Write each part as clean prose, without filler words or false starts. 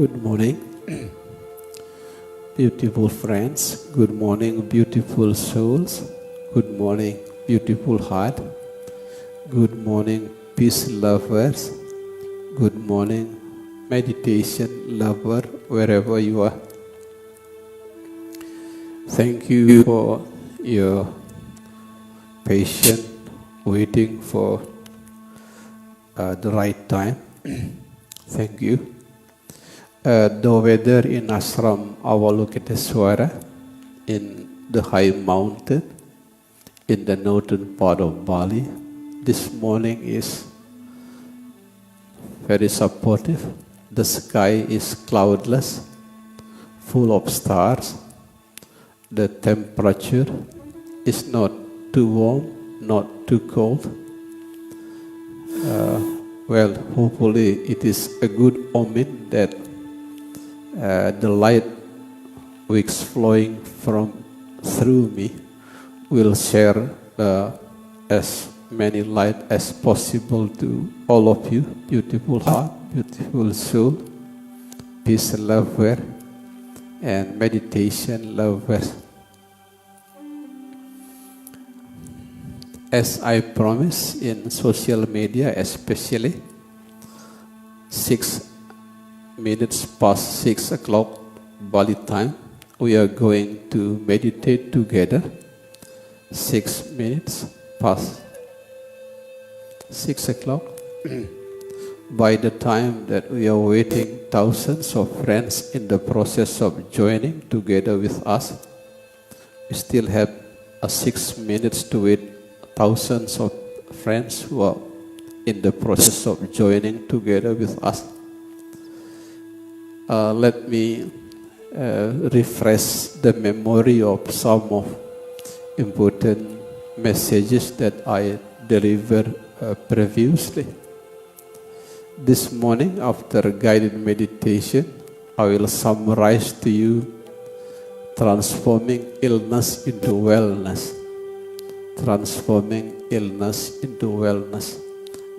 Good morning, beautiful friends. Good morning, beautiful souls. Good morning, beautiful heart. Good morning, peace lovers. Good morning, meditation lover, wherever you are. Thank you for your patience, waiting for the right time. Thank you. The weather in Ashram Avalokiteswara in the high mountain in the northern part of Bali this morning is very supportive. The sky is cloudless, full of stars. The temperature is not too warm, not too cold. Hopefully it is a good omen that the light which is flowing through me will share as many light as possible to all of you, beautiful heart, beautiful soul, peace lover, and meditation lovers. As I promised in social media, especially 6 minutes past 6 o'clock Bali time, we are going to meditate together. 6 minutes past 6 o'clock. By the time that we are waiting, thousands of friends in the process of joining together with us, we still have 6 minutes to wait. Thousands of friends who are in the process of joining together with us. Let me refresh the memory of some of important messages that I delivered previously. This morning, after guided meditation, I will summarize to you transforming illness into wellness. Transforming illness into wellness.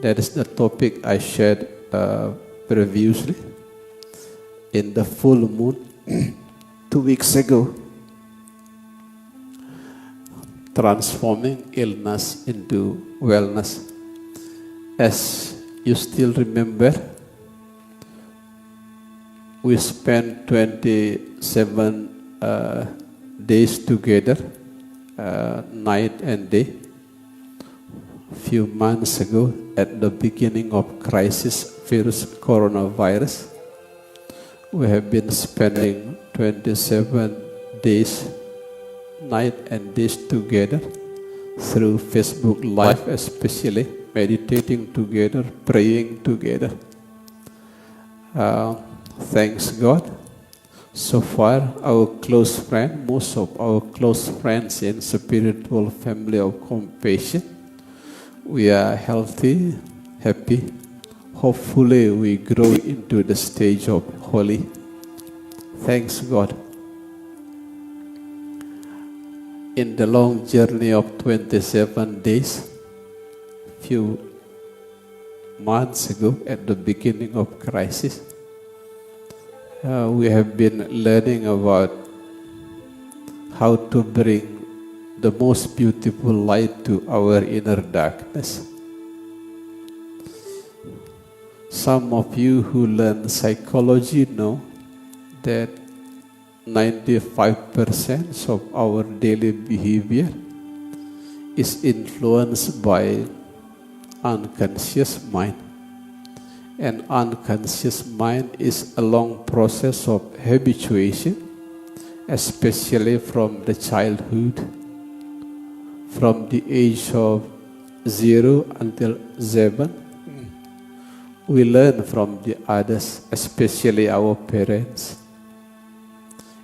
That is the topic I shared previously in the full moon 2 weeks ago. Transforming illness into wellness. As you still remember, we spent 27 days together, night and day. Few months ago, at the beginning of crisis virus coronavirus, we have been spending 27 days, night and days together through Facebook Live, especially meditating together, praying together. Thanks God. So far, our close friend, most of our close friends in spiritual family of compassion, we are healthy, happy. Hopefully, we grow into the stage of holy. Thanks God. In the long journey of 27 days, few months ago, at the beginning of crisis, we have been learning about how to bring the most beautiful light to our inner darkness. Some of you who learn psychology know that 95% of our daily behavior is influenced by unconscious mind. And unconscious mind is a long process of habituation, especially from the childhood, from the age of 0 until 7. We learn from the others, especially our parents.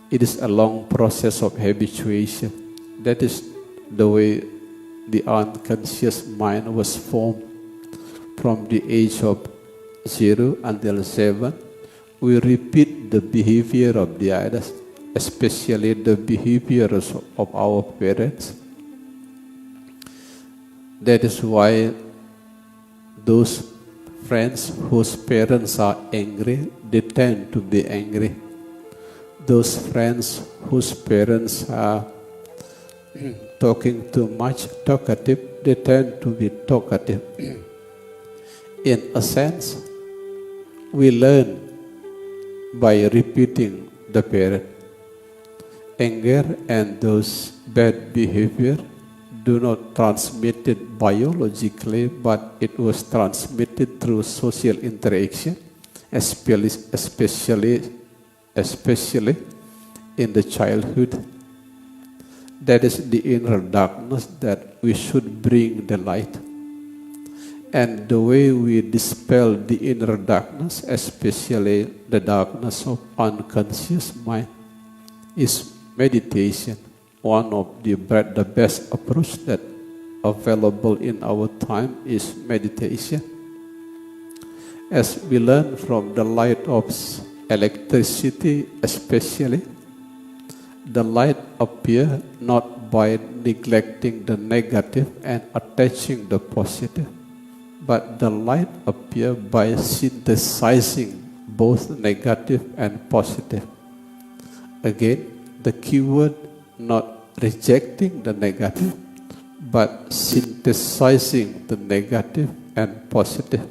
It is a long process of habituation. That is the way the unconscious mind was formed. From the age of 0 until 7, we repeat the behavior of the others, especially the behaviors of our parents. That is why those friends whose parents are angry, they tend to be angry. Those friends whose parents are talking too much, talkative, they tend to be talkative. In a sense, we learn by repeating the parent. Anger and those bad behavior do not transmit it biologically, but it was transmitted through social interaction, especially in the childhood. That is the inner darkness that we should bring the light. And the way we dispel the inner darkness, especially the darkness of unconscious mind, is meditation. One of the best approach that available in our time is meditation. As we learn from the light of electricity especially, the light appears not by neglecting the negative and attaching the positive, but the light appears by synthesizing both negative and positive. Again, the keyword not rejecting the negative, but synthesizing the negative and positive.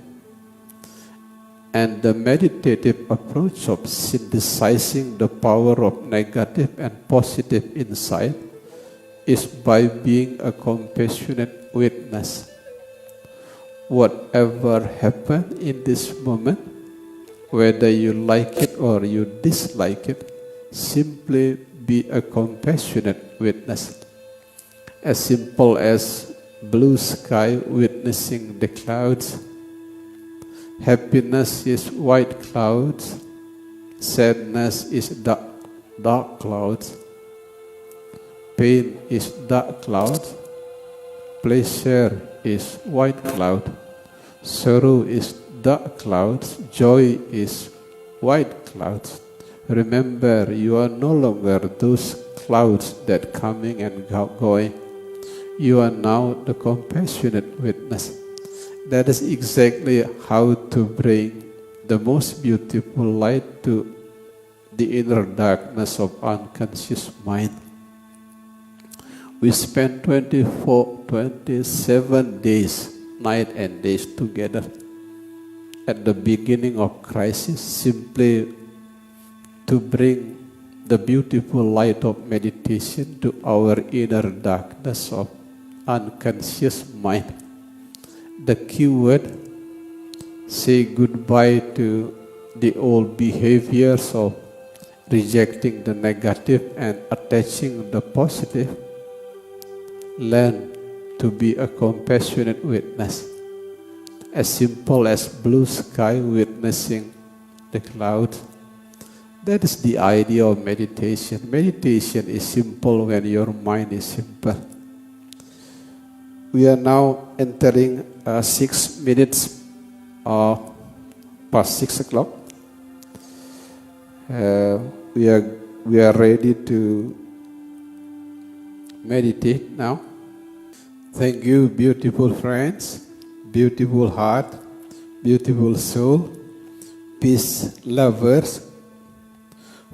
And the meditative approach of synthesizing the power of negative and positive inside is by being a compassionate witness. Whatever happened in this moment, whether you like it or you dislike it, simply be a compassionate witness. As simple as blue sky witnessing the clouds. Happiness is white clouds. Sadness is dark clouds. Pain is dark clouds. Pleasure is white cloud. Sorrow is dark clouds. Joy is white clouds. Remember, you are no longer those clouds that coming and going. You are now the compassionate witness. That is exactly how to bring the most beautiful light to the inner darkness of unconscious mind. We spent 27 days, night and days together at the beginning of crisis, simply to bring the beautiful light of meditation to our inner darkness of unconscious mind. The keyword, say goodbye to the old behaviors of rejecting the negative and attaching the positive. Learn to be a compassionate witness. As simple as blue sky witnessing the clouds. That is the idea of meditation. Meditation is simple when your mind is simple. We are now entering 6 minutes past 6 o'clock. We are ready to meditate now. Thank you, beautiful friends, beautiful heart, beautiful soul, peace lovers,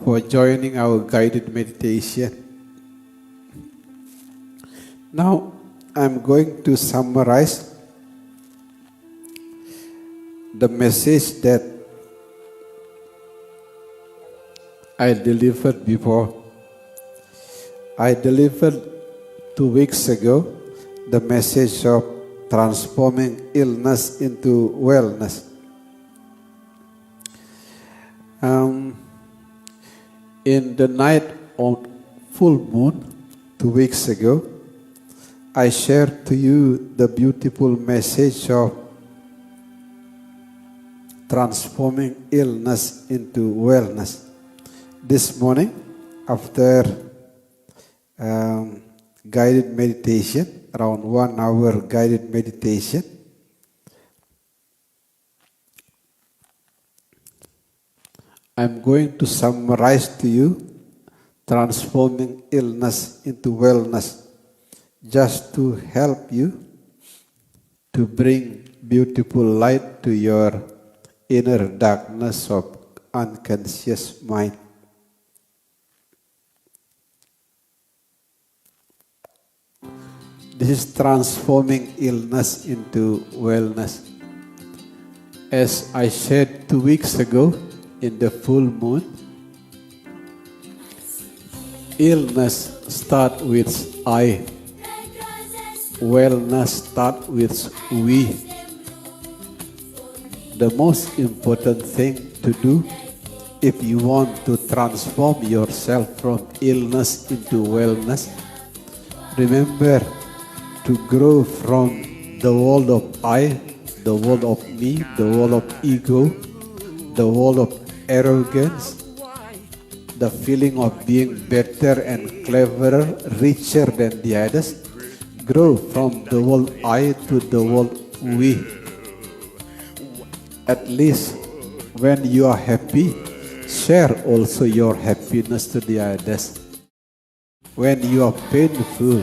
for joining our guided meditation. Now, I'm going to summarize the message that I delivered before. I delivered 2 weeks ago the message of transforming illness into wellness. In the night of full moon 2 weeks ago, I shared to you the beautiful message of transforming illness into wellness. This morning, after guided meditation, around 1 hour guided meditation, I'm going to summarize to you transforming illness into wellness, just to help you to bring beautiful light to your inner darkness of unconscious mind. This is transforming illness into wellness. As I said 2 weeks ago in the full moon, illness starts with I. Wellness starts with we. The most important thing to do if you want to transform yourself from illness into wellness, remember to grow from the world of I, the world of me, the world of ego, the world of arrogance, the feeling of being better and cleverer, richer than the others. Grow from the world I to the world we. At least when you are happy, share also your happiness to the others. When you are painful,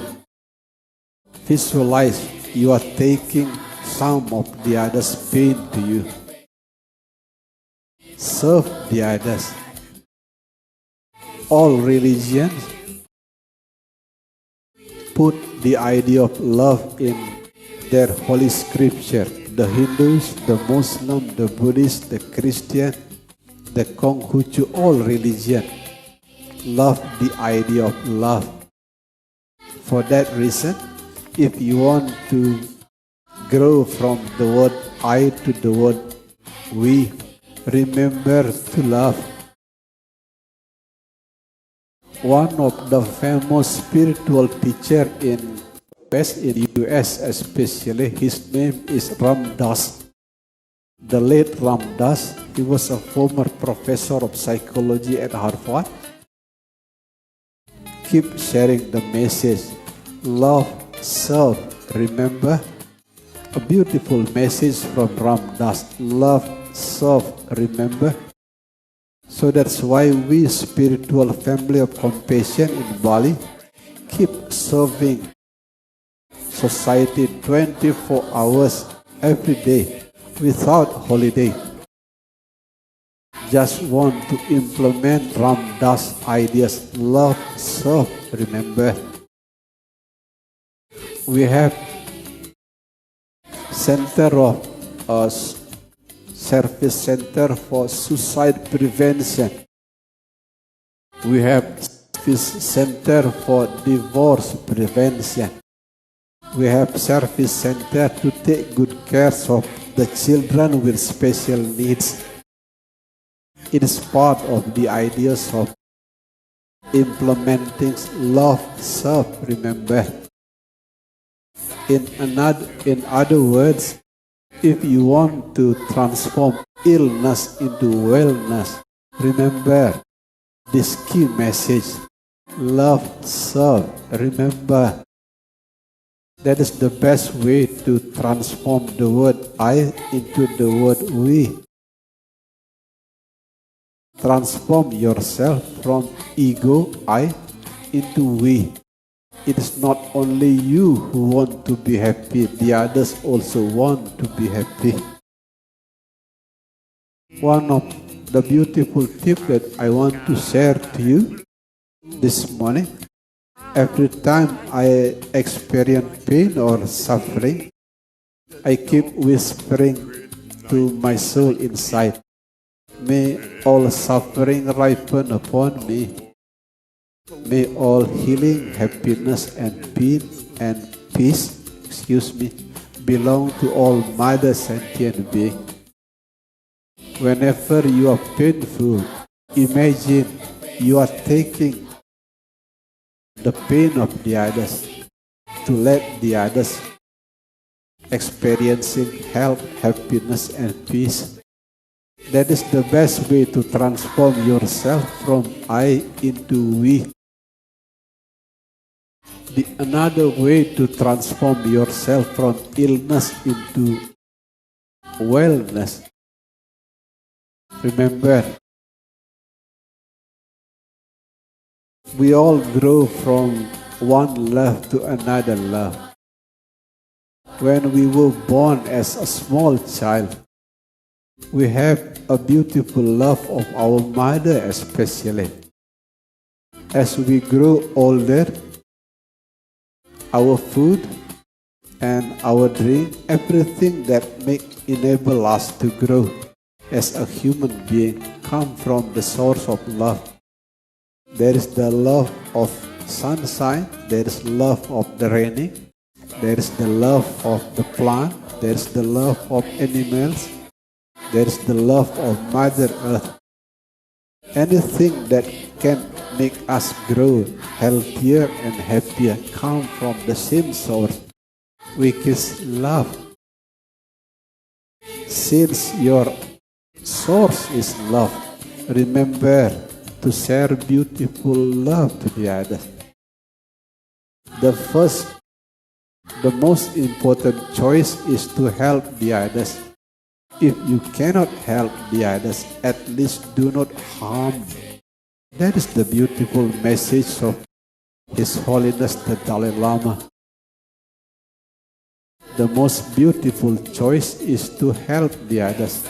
visualize you are taking some of the others' pain to you. Serve the others. All religions put the idea of love in their holy scripture. The Hindus, the Muslim, the Buddhist, the Christian, the Konghucu, all religion love the idea of love. For that reason, if you want to grow from the word I to the word we, remember to love. One of the famous spiritual teacher in US especially, his name is Ram Dass. The late Ram Dass, he was a former professor of psychology at Harvard. Keep sharing the message, love, serve, remember. A beautiful message from Ram Dass, love, serve, remember. So that's why we, spiritual family of compassion in Bali, keep serving society 24 hours every day without holiday. Just want to implement Ram Dass ideas, love, serve, remember. We have center of service center for suicide prevention. We have service center for divorce prevention. We have service center to take good care of the children with special needs. It is part of the ideas of implementing love, serve, remember. In other words, if you want to transform illness into wellness, remember this key message, love, serve, remember. That is the best way to transform the word I into the word we. Transform yourself from ego, I, into we. It is not only you who want to be happy, the others also want to be happy. One of the beautiful tips that I want to share to you this morning, every time I experience pain or suffering, I keep whispering to my soul inside, may all suffering ripen upon me. May all healing, happiness and peace, belong to all mother sentient beings. Whenever you are painful, imagine you are taking the pain of the others to let the others experiencing health, happiness and peace. That is the best way to transform yourself from I into we. Another way to transform yourself from illness into wellness. Remember, we all grow from one love to another love. When we were born as a small child, We have a beautiful love of our mother especially. As we grow older, our food and our drink, everything that enable us to grow as a human being come from the source of love. There is the love of sunshine, there is love of the raining, there is the love of the plant, there is the love of animals, there is the love of Mother Earth. Anything that can make us grow healthier and happier come from the same source, which is love. Since your source is love, remember to share beautiful love to the others. The most important choice is to help the others. If you cannot help the others, at least do not harm. That is the beautiful message of His Holiness the Dalai Lama. The most beautiful choice is to help the others.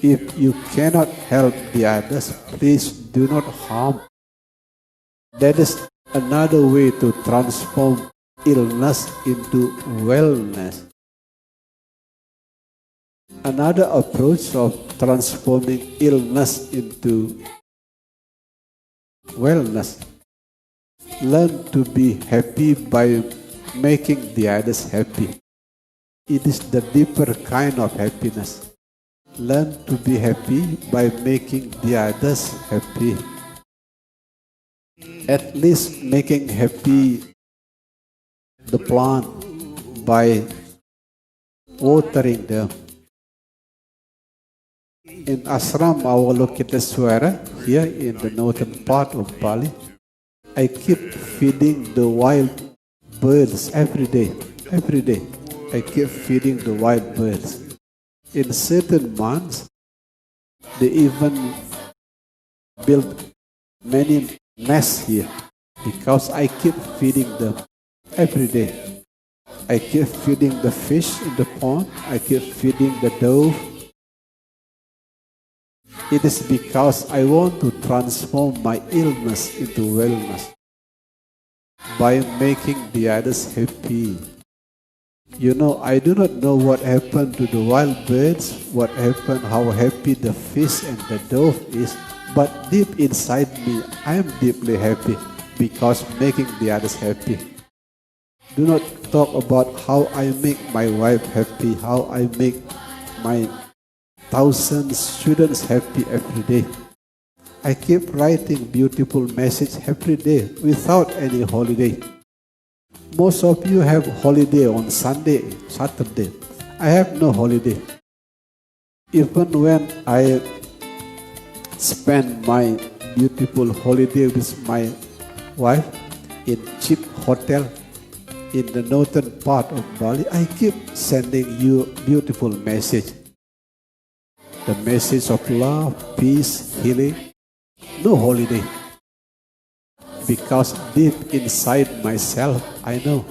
If you cannot help the others, please do not harm. That is another way to transform illness into wellness. Another approach of transforming illness into wellness. Learn to be happy by making the others happy. It is the deeper kind of happiness. Learn to be happy by making the others happy. At least making happy the plant by watering them. In Ashram Avalokiteswara, here in the northern part of Bali, I keep feeding the wild birds every day. Every day, I keep feeding the wild birds. In certain months, they even build many nests here because I keep feeding them every day. I keep feeding the fish in the pond. I keep feeding the dove. It is because I want to transform my illness into wellness by making the others happy. You know, I do not know what happened to the wild birds, what happened, how happy the fish and the dove is, but deep inside me, I am deeply happy because making the others happy. Do not talk about how I make my wife happy, how I make my thousands students happy every day. I keep writing beautiful message every day without any holiday. Most of you have holiday on Sunday, Saturday. I have no holiday. Even when I spend my beautiful holiday with my wife in cheap hotel in the northern part of Bali, I keep sending you beautiful message. The message of love, peace, healing. No holiday. Because deep inside myself, I know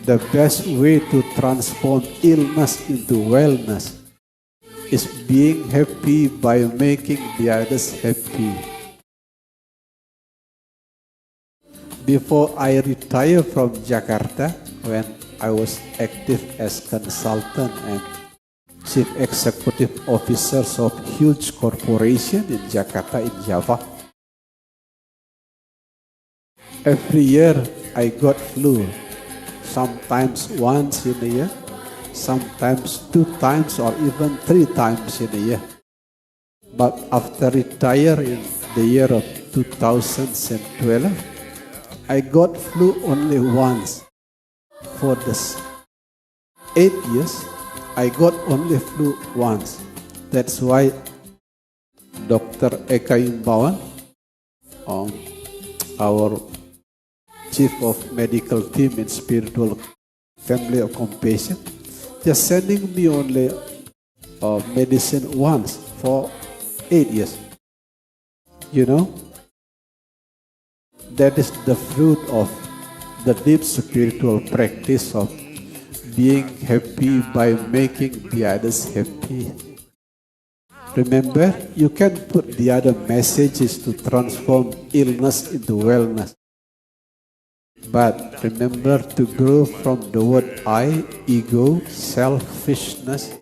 the best way to transform illness into wellness is being happy by making the others happy. Before I retired from Jakarta, when I was active as consultant and chief executive officers of huge corporation in Jakarta, in Java, every year I got flu, sometimes once in a year, sometimes 2 times or even 3 times in a year. But after retire in the year of 2012, I got flu only once. For the 8 years, I got only flu once. That's why Dr. Eka Imbawan, our Chief of Medical Team in Spiritual Family of Compassion, just sending me only medicine once for 8 years. You know, that is the fruit of the deep spiritual practice of being happy by making the others happy. Remember, you can put the other messages to transform illness into wellness. But remember to grow from the word I, ego, selfishness,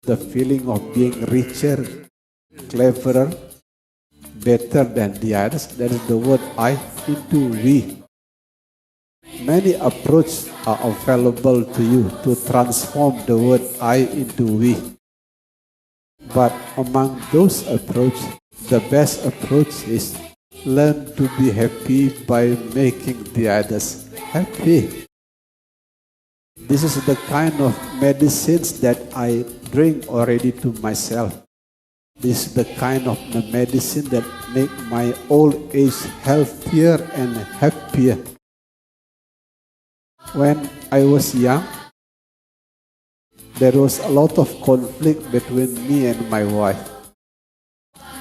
the feeling of being richer, cleverer, better than the others. That is the word I into we. Many approaches are available to you to transform the word I into we. But among those approaches, the best approach is learn to be happy by making the others happy. This is the kind of medicines that I drink already to myself. This is the kind of medicine that make my old age healthier and happier. When I was young, there was a lot of conflict between me and my wife.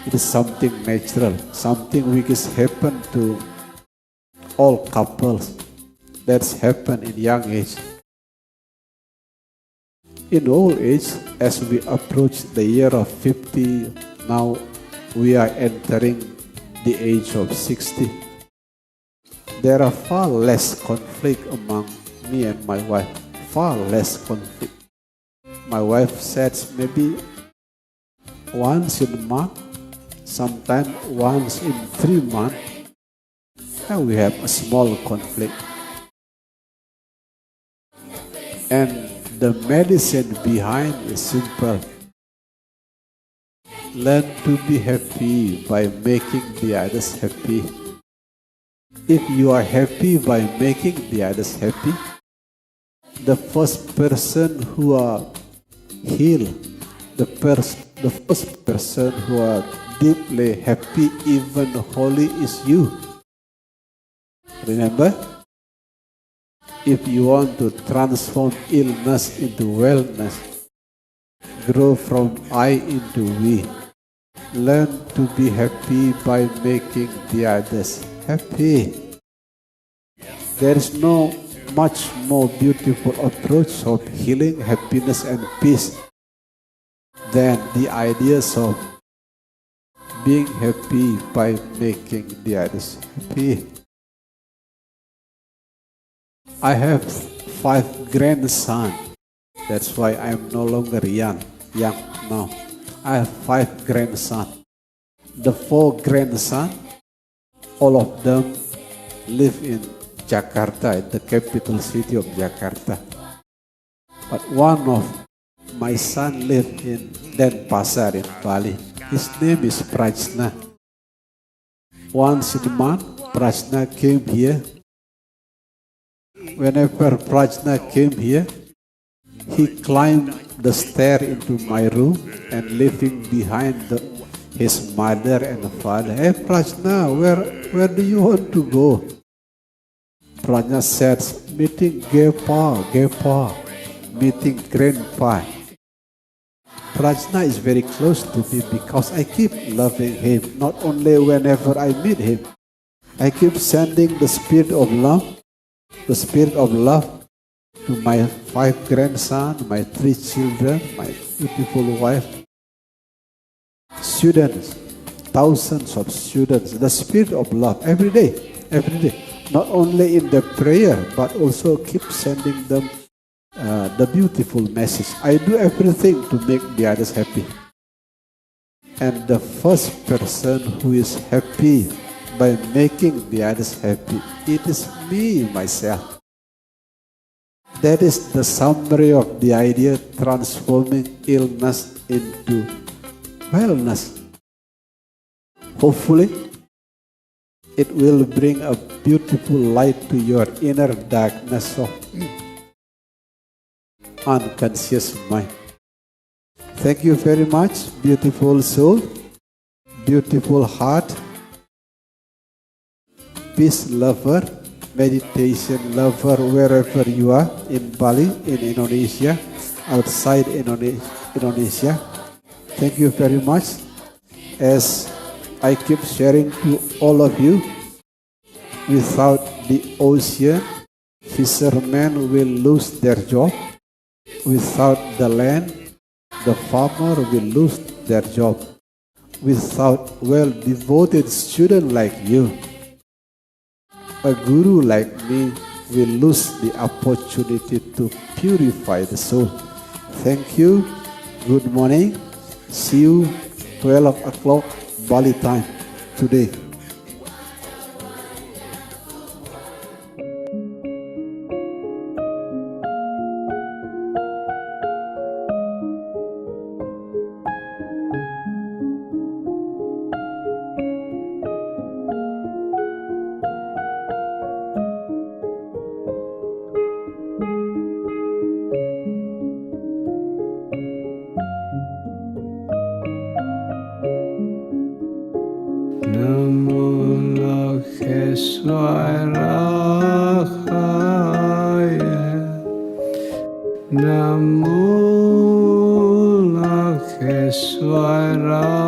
It is something natural, something which has happened to all couples. That's happened in young age. In old age, as we approach the year of 50, now we are entering the age of 60. There are far less conflict among me and my wife, far less conflict. My wife says maybe once in a month, sometimes once in 3 months, and we have a small conflict. And the medicine behind is simple. Learn to be happy by making the others happy. If you are happy by making the others happy, the first person who are healed, the first person who are deeply happy, even holy, is you. Remember, if you want to transform illness into wellness, grow from I into we. Learn to be happy by making the others happy. There is no much more beautiful approach of healing, happiness and peace than the ideas of being happy by making the others happy. I have 5 grandsons. That's why I am no longer young now. I have 5 grandsons. The 4 grandsons, all of them live in Jakarta, the capital city of Jakarta. But one of my son lives in Denpasar in Bali. His name is Prajna. Once in a month, Prajna came here. Whenever Prajna came here, he climbed the stair into my room and leaving behind his mother and father. Hey Prajna, where do you want to go? Prajna said, meeting Gepa, meeting Grandpa. Prajna is very close to me because I keep loving him. Not only whenever I meet him, I keep sending the spirit of love to my 5 grandsons, my 3 children, my beautiful wife, students, thousands of students, the spirit of love every day. Not only in the prayer, but also keep sending them the beautiful message. I do everything to make the others happy. And the first person who is happy by making the others happy, it is me, myself. That is the summary of the idea transforming illness into wellness. Hopefully, it will bring a beautiful light to your inner darkness of unconscious mind. Thank you very much, beautiful soul, beautiful heart, peace lover, meditation lover, wherever you are, in Bali, in Indonesia, outside Indonesia. Thank you very much. As I keep sharing to all of you, without the ocean, Fishermen will lose their job. Without the land, the farmer will lose their job. Without well-devoted student like you, a guru like me will lose the opportunity to purify the soul. Thank you. Good morning. See you 12 o'clock Bali time today. Namo Lakeswaraya. Namo Lakeswaraya.